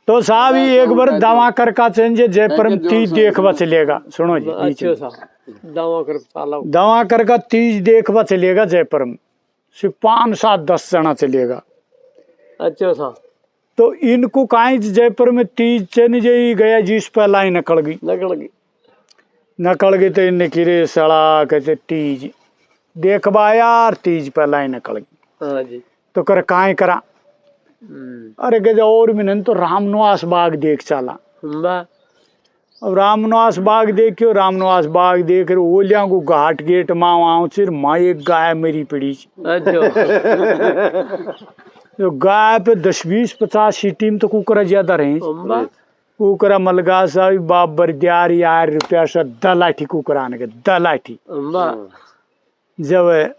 तो साहब ये एक बार दवा कर का चेंज जयपुर में 30 देखवा चलेगा। सुनो जी, अच्छा दवा कर का 30 देखवा चलेगा जयपुर में, सिर्फ 5-7-10 जना चलेगा। अच्छा सा तो इनको काई जयपुर में 30 चन जी गया जिस पर लाइन नकल गई तो इनने किरे सड़ा कहते 30 देखबा यार 30 पर लाइन नकल गई। हाँ जी। तो कर काई करा, अरे गजा और मिनन तो रामनिवास बाग देख चला। अब रामनिवास बाग देखियो, रामनिवास बाग देख रहे ओलिया को घाट गेट माँ चिर माँ एक गाय मेरी पड़ी। जो गाय पे 10-20-50 सीटी में तो कुकरा ज्यादा रहे। कुकरा मलगा साहब बाप बरदियार यार रुपया से 10 लाठी कुकरा ने 10 लाठी। जब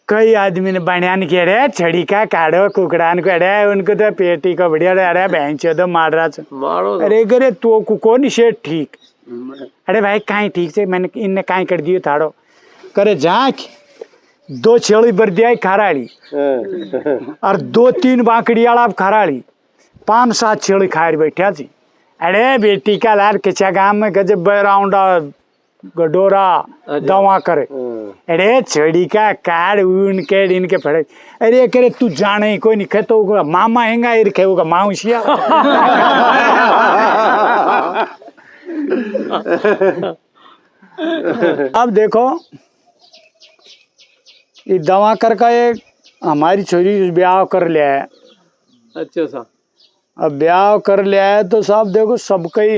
कई आदमी ने बनियान के रे छड़ी का काढ़ो कुकड़ान को अरे उनको तो पेटी को बढ़िया अरे बहन चो मार रहा। अरे करे तो कौन से ठीक, अरे भाई कहीं ठीक से मैंने इनने कहीं कर दियो थाड़ो करे झाँक 2 छेड़ी बरदिया खराड़ी और 2-3 बाकड़ी आला खराड़ी 5-7 छेड़ी खाएर बैठा जी। अरे बेटी का लार किचा गांव में गजब राउंड गडोरा दवा करे। अरे छड़ी का काड़ उनके इनके फड़े। अरे करे तू जाने ही कोई नहीं खे तो मामा हैंगा इरखे होगा माउसिया। अब देखो ये दवा कर का एक हमारी छोरी ब्याह कर लिया है। अच्छा सा अब ब्याह कर लिया है तो साहब देखो सबका ही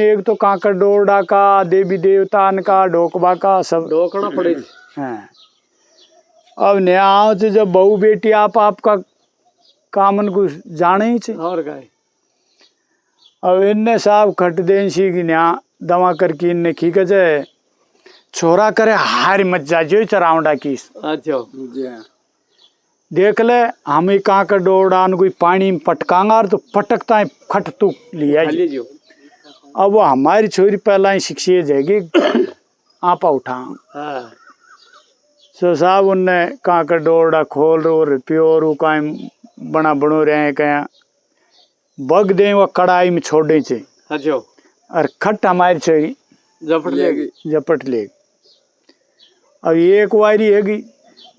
एक तो कांकर डोरडा का देवी देवतान का ढोकबा का सब ढोकना पड़े। हाँ। अब नया से जब बहू बेटी आपका कामन को जाने ही चाहिए। और क्या अब इनने साहब खट दें सी कि नया दवा करके इनने की कहे छोरा करे हार मत जाइयो चरावड़ा की। अच्छा देख ले हम ही कांकर डोरडा कोई पानी में पटकांगा तो पटकता है खट तू लिया। अब वो हमारी छोरी पहला ही शिक्षे जाएगी आपा उठा। सो साहब उनने कांकर डोरडा खोल रो प्योर का बना बनो रहे कया बग दे वो कड़ाई में छोड़े चे। अच्छा और खट हमारी छोरी जपट लेगी। अब एक वारी हैगी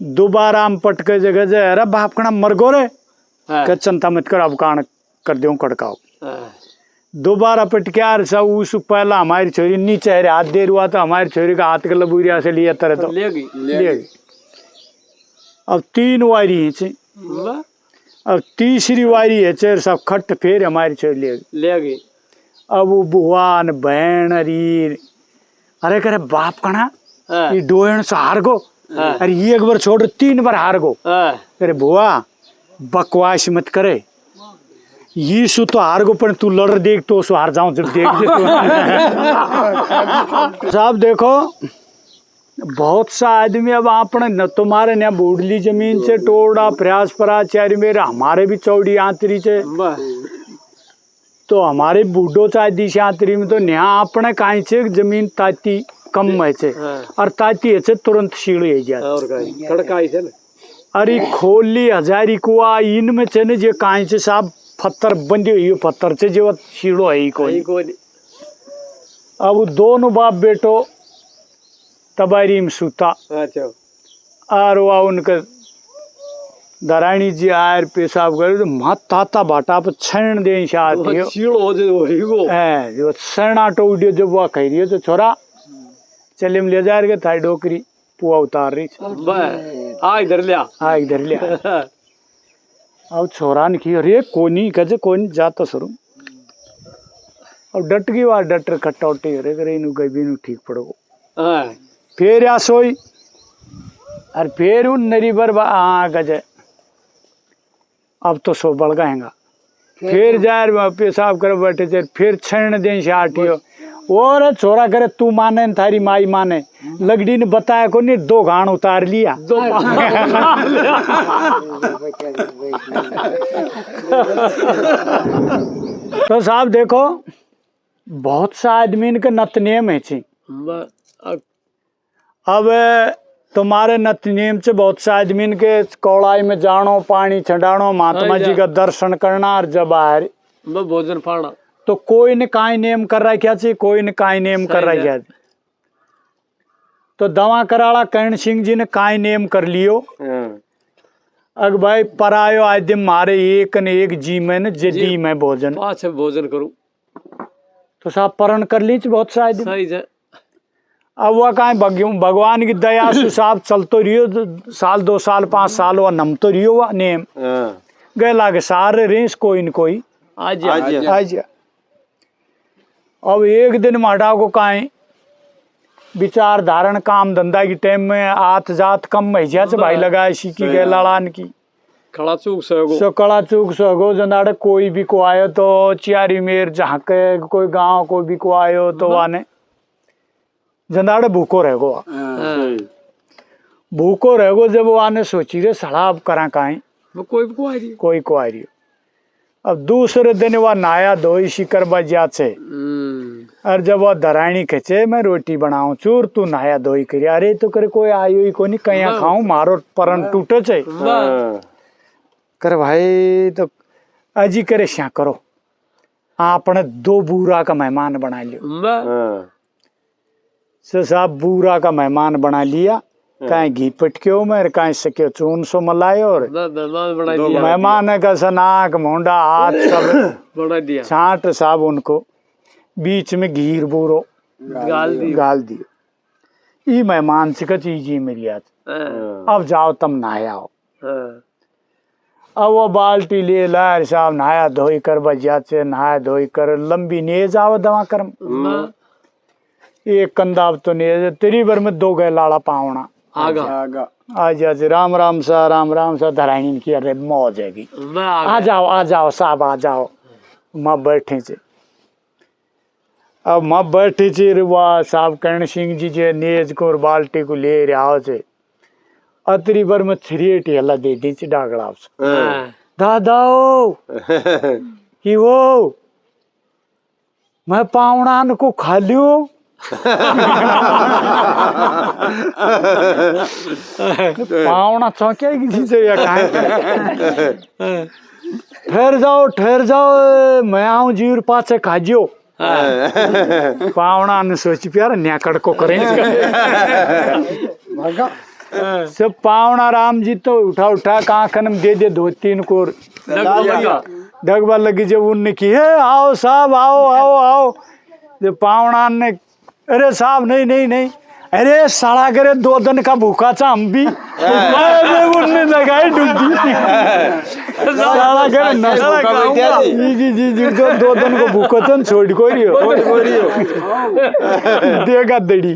दोबारा हम पटके जगह जे अरे बाप कना मर गो रे के चिंता मत कर अब कान कर दो कड़काओ। दोबारा पटक्यार सब उस पहला हमारी छोरी नीचे रे हाथ देर हुआ तो हमारी छोरी का हाथ के लबूरिया से लिया तरह तो ले। अब 3 वारी है अब तीसरी वारी है चेर सब खट फेर हमारी छोरी ले गई। अब वो बुआन बहन रीर अरे करे बाप कना ये डोयन से हार गो। अरे ये एक बार छोड़ 3 बार हार गो। अरे बुआ बकवास मत करे ये सु तो हार गो पर तू लड़ देख तो सु हार जाऊं जब देख साहब देखो बहुत सा आदमी अब आपने न तुम्हारे न बूढ़ली जमीन से टोड़ा प्रयास पराचारी मेरे हमारे भी चौड़ी आंतरी से तो हमारे बूढ़ो चाहे दिशा आंतरी में तो यहाँ अपने कहीं से जमीन ताती कम है छे और ताती है छे तुरंत शीड़ जाए। अरे खोली हजारी कुआ इनमें छे ने जे कहीं से साहब पत्थर बंदी हुई पत्थर से जो शीड़ो है कोई। अब दोनों बाप बेटो तबारी में सूता और वह उनका दरानी जी आयर पेशाब करे तो मत ताता भाटा पर छण दे शादी जो सणा टोडियो जब वह कह रही है तो छोरा चले में ले जा रहे थाई डोकरी पुआ उतार रही इधर लिया। अब छोरा ने की अरे कोनी कजे कोनी जाता सरू अब डट गई वह डटर खट्टौटी अरे करे इन गई नु ठीक पड़ो फिर या सोई और फिर उन नरी बर गजे अब तो सो बढ़ गएगा फिर जाए पेशाब कर बैठे चे फिर छण दे आटियो और छोरा करे तू माने थारी माई माने लगड़ी ने बताया को नहीं 2 घाण उतार लिया। तो साहब देखो बहुत सा आदमी के नत नियम है छी। अब तुम्हारे नत नियम से बहुत सा आदमी के कौड़ाई में जानो पानी छड़ानो महात्मा जी का दर्शन करना और जब आए मैं भोजन फाड़ा तो कोई ने काई नेम कर रहा क्या चाहिए, कोई ने काई नेम कर रहा क्या। तो दवा कराड़ा कर्ण सिंह जी ने काई नेम कर लियो। अग भाई परायो आदि मारे एक न एक जी में जदी मैं भोजन पाँच भोजन करूं तो साहब परण कर लीच बहुत सा आदमी। सही है। अब वह कहीं भगवान की दया से साहब चलतो रियो साल 2 साल 5 साल वह नमतो रियो वह नेम गए लागे सारे रेस कोई न कोई आज आज। अब एक दिन माटा को कहीं विचार धारण काम धंधा की टाइम में आत जात कम महिजा से भाई लगा इसी की गए लड़ान की खड़ा चूक सगो सो कड़ा चूक सगो जनाड़े कोई भी को आयो तो चियारी मेर जहाँ के कोई गांव कोई भी को आयो तो वाने जनाड़े भूखो रह गो। भूखो रह गो जब वो आने सोची रे सड़ा अब करा काई कोई को आ रही कोई को आ रही। अब दूसरे दिन वह नाया धोई शिकर बजा से और जब वह धरानी खचे मैं रोटी बनाऊं चूर तू नहाया धोई करी अरे तो करे कोई आयो ही को नहीं कहीं खाऊं मारो परन टूटे चे कर भाई तो अजी करे श्या करो आपने 2 बूरा का मेहमान बना लियो। साहब बूरा का मेहमान बना लिया कहीं घी पटक्यो में कहीं सके चून सो मलायो और मेहमान का सनाक मोंडा हाथ सब बना दिया छाट साहब उनको बीच में घीर बूरो गाल दियो। ई मेहमान से का चीज ही मेरी आज अब जाओ तुम नहाया हो। अब वो बाल्टी ले लार साहब नहाया धोई कर बजा से नहाया धोई कर लंबी नेज आओ दवा कर एक कंदाब तो नेज तेरी भर में 2 गए लाड़ा पावना आगा आज राम राम सा धरानी की अरे मौज हैगी आ जाओ साहब आ जाओ माँ बैठे चे। अब माँ बैठी चे वाह साहब कर्ण सिंह जी जे नेज को और बाल्टी को ले रहा से अतरी भर में छरियट हला दे दी ची डागड़ा दादाओ कि वो मैं पावनान को खा लियो पावना चौंकेगी जी या ठहर जाओ मैं आऊं जीवर पाछे खाजियो। पावना ने सोची प्यार न्याकड़ को करेंगे सब पावना राम जी तो उठा काखन दे 2-3 कोर डगवा लगी जब उनने की है आओ साहब आओ जब पावना ने अरे साहब नहीं अरे साला करे 2 दिन का भूखा था हम भी उनने लगाई डूबी साला करे जी 2 दिन को भूखा था छोड़ को देगा दड़ी